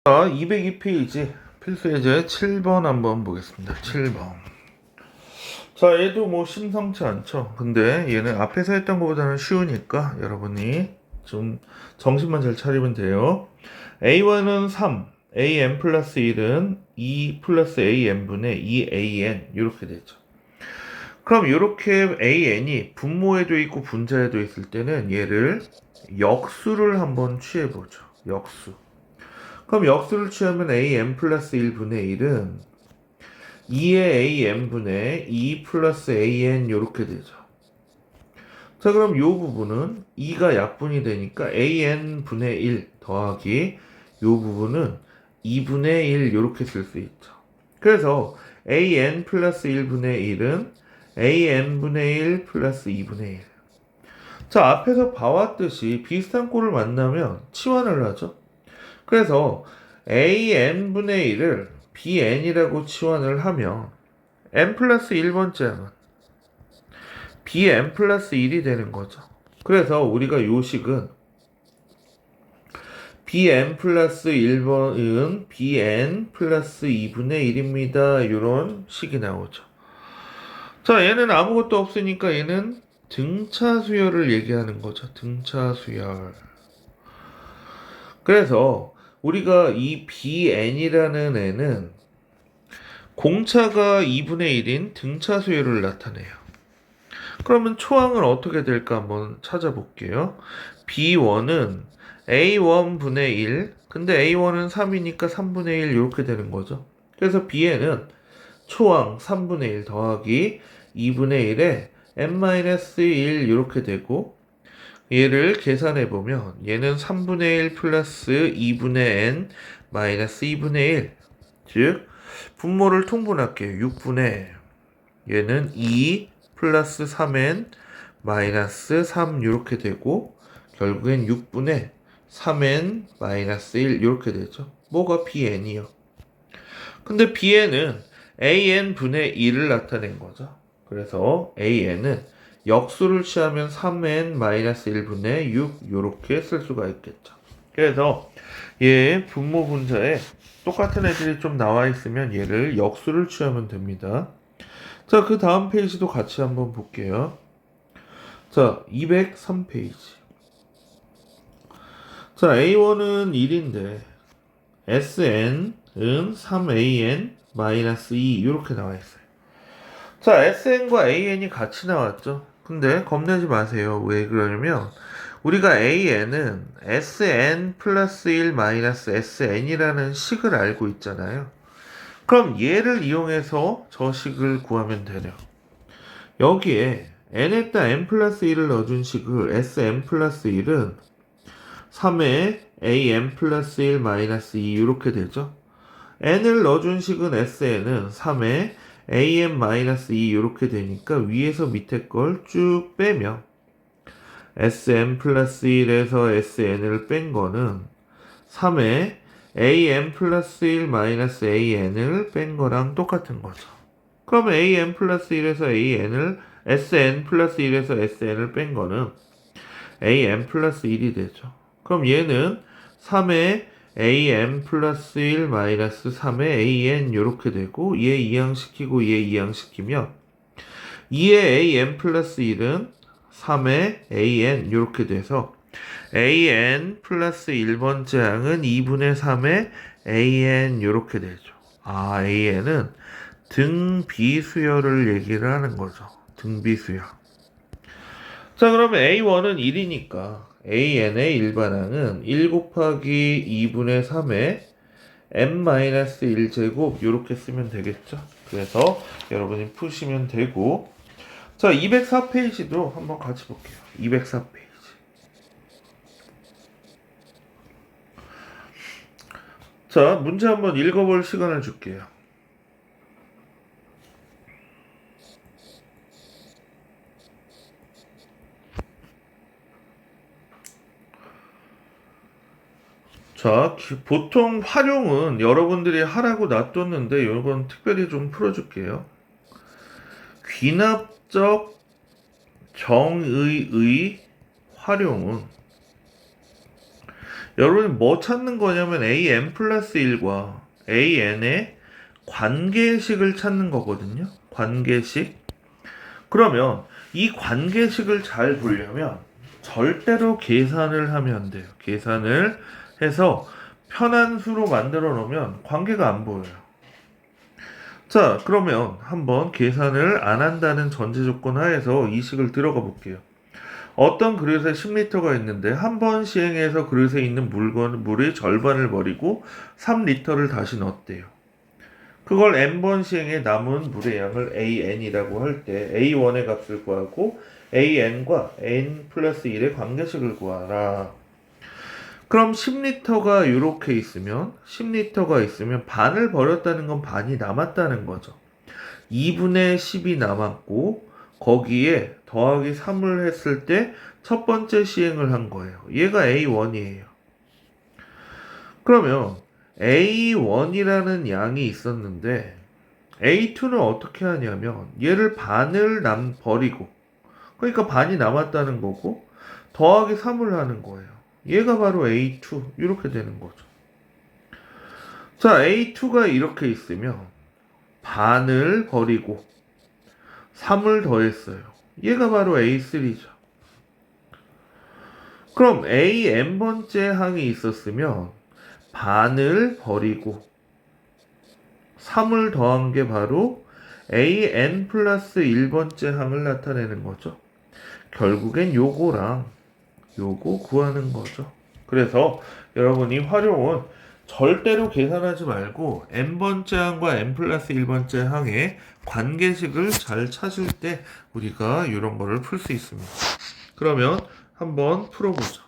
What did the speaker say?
자, 202페이지 필수 예제 7번 한번 보겠습니다. 7번. 자, 얘도 뭐 심상치 않죠. 근데 얘는 앞에서 했던 것보다는 쉬우니까 여러분이 좀 정신만 잘 차리면 돼요. A1은 3, AN 플러스 1은 2 플러스 AN분의 2AN 이렇게 되죠. 그럼 이렇게 AN이 분모에도 있고 분자에도 있을 때는 얘를 역수를 한번 취해보죠. 역수. 그럼 역수를 취하면 an 플러스 1분의 1은 2의 an분의 2 플러스 an 이렇게 되죠. 자, 그럼 이 부분은 2가 약분이 되니까 an분의 1 더하기 이 부분은 2분의 1 이렇게 쓸 수 있죠. 그래서 an 플러스 1분의 1은 an분의 1 플러스 2분의 1. 자, 앞에서 봐왔듯이 비슷한 꼴을 만나면 치환을 하죠. 그래서 an분의 1을 bn이라고 치환을 하면 n 플러스 1번째 항은 bn 플러스 1이 되는 거죠. 그래서 우리가 요 식은 bn 플러스 1번은 bn 플러스 2분의 1입니다. 이런 식이 나오죠. 자, 얘는 아무것도 없으니까 얘는 등차 수열을 얘기하는 거죠. 등차 수열. 그래서 우리가 이 bn이라는 애는 공차가 2분의 1인 등차 수열을 나타내요. 그러면 초항은 어떻게 될까 한번 찾아볼게요. B1은 A1분의 1, 근데 A1은 3이니까 3분의 1 이렇게 되는 거죠. 그래서 B에는 초항 3분의 1 더하기 2분의 1에 n-1 이렇게 되고, 얘를 계산해 보면 얘는 3분의 1 플러스 2분의 n 마이너스 2분의 1, 즉 분모를 통분할게요. 6분의 얘는 2 플러스 3n 마이너스 3 이렇게 되고, 결국엔 6분의 3n 마이너스 1 이렇게 되죠. 뭐가 bn이요? 근데 bn은 an 분의 1을 나타낸 거죠. 그래서 an은 역수를 취하면 3n 마이너스 1분의 6 이렇게 쓸 수가 있겠죠. 그래서 얘 분모 분자에 똑같은 애들이 좀 나와 있으면 얘를 역수를 취하면 됩니다. 자, 그 다음 페이지도 같이 한번 볼게요. 자, 203페이지. 자, A1은 1인데 SN은 3AN 마이너스 2 이렇게 나와 있어요. 자, SN과 AN이 같이 나왔죠. 근데 겁내지 마세요. 왜 그러냐면 우리가 AN은 SN 플러스 1 마이너스 SN이라는 식을 알고 있잖아요. 그럼 얘를 이용해서 저 식을 구하면 되네요. 여기에 n에다 n 플러스 1을 넣어준 식을 sn 플러스 1은 3의 an 플러스 1 마이너스 2 이렇게 되죠. n을 넣어준 식은 sn은 3의 an 마이너스 2 이렇게 되니까 위에서 밑에 걸 쭉 빼면 sn 플러스 1에서 sn을 뺀 거는 3의 an 플러스 1 마이너스 an을 뺀 거랑 똑같은 거죠. 그러면 an 플러스 1에서 an을 sn 플러스 1에서 sn을 뺀 거는 an 플러스 1이 되죠. 그럼 얘는 3의 an 플러스 1 마이너스 3의 an 이렇게 되고, 얘 이항시키고 얘 이항시키면 2의 an 플러스 1은 3의 an 이렇게 돼서 an 플러스 1번째 항은 2분의 3의 an 이렇게 되죠. 아, an은 등비수열을 얘기를 하는 거죠. 등비수열. 자, 그러면 A1은 1이니까 AN의 일반항은 1 곱하기 2분의 3의 n-1제곱 이렇게 쓰면 되겠죠. 그래서 여러분이 푸시면 되고, 자, 204페이지도 한번 같이 볼게요. 204페이지. 자, 문제 한번 읽어볼 시간을 줄게요. 자, 보통 활용은 여러분들이 하라고 놔뒀는데 이건 특별히 좀 풀어줄게요. 귀납적 정의의 활용은 여러분이 뭐 찾는 거냐면 an 플러스 1과 an의 관계식을 찾는 거거든요. 관계식. 그러면 이 관계식을 잘 보려면 절대로 계산을 하면 돼요. 계산을 해서 편한 수로 만들어 놓으면 관계가 안 보여요. 자, 그러면 한번 계산을 안 한다는 전제 조건 하에서 이 식을 들어가 볼게요. 어떤 그릇에 10리터가 있는데 한 번 시행해서 그릇에 있는 물의 절반을 버리고 3리터를 다시 넣었대요. 그걸 n번 시행해 남은 물의 양을 an이라고 할 때 a1의 값을 구하고 an과 n 플러스 1의 관계식을 구하라. 그럼 10리터가 이렇게 있으면 10리터가 있으면 반을 버렸다는 건 반이 남았다는 거죠. 2분의 10이 남았고 거기에 더하기 3을 했을 때 첫 번째 시행을 한 거예요. 얘가 A1이에요. 그러면 A1이라는 양이 있었는데 A2는 어떻게 하냐면 얘를 반을 버리고 그러니까 반이 남았다는 거고 더하기 3을 하는 거예요. 얘가 바로 A2 이렇게 되는 거죠. 자, A2가 이렇게 있으면 반을 버리고 3을 더했어요. 얘가 바로 A3죠. 그럼 AN번째 항이 있었으면 반을 버리고 3을 더한 게 바로 AN 플러스 1번째 항을 나타내는 거죠. 결국엔 요거랑 요거 구하는 거죠. 그래서 여러분이 활용은 절대로 계산하지 말고 n번째 항과 n 플러스 1번째 항의 관계식을 잘 찾을 때 우리가 이런 거를 풀 수 있습니다. 그러면 한번 풀어보죠.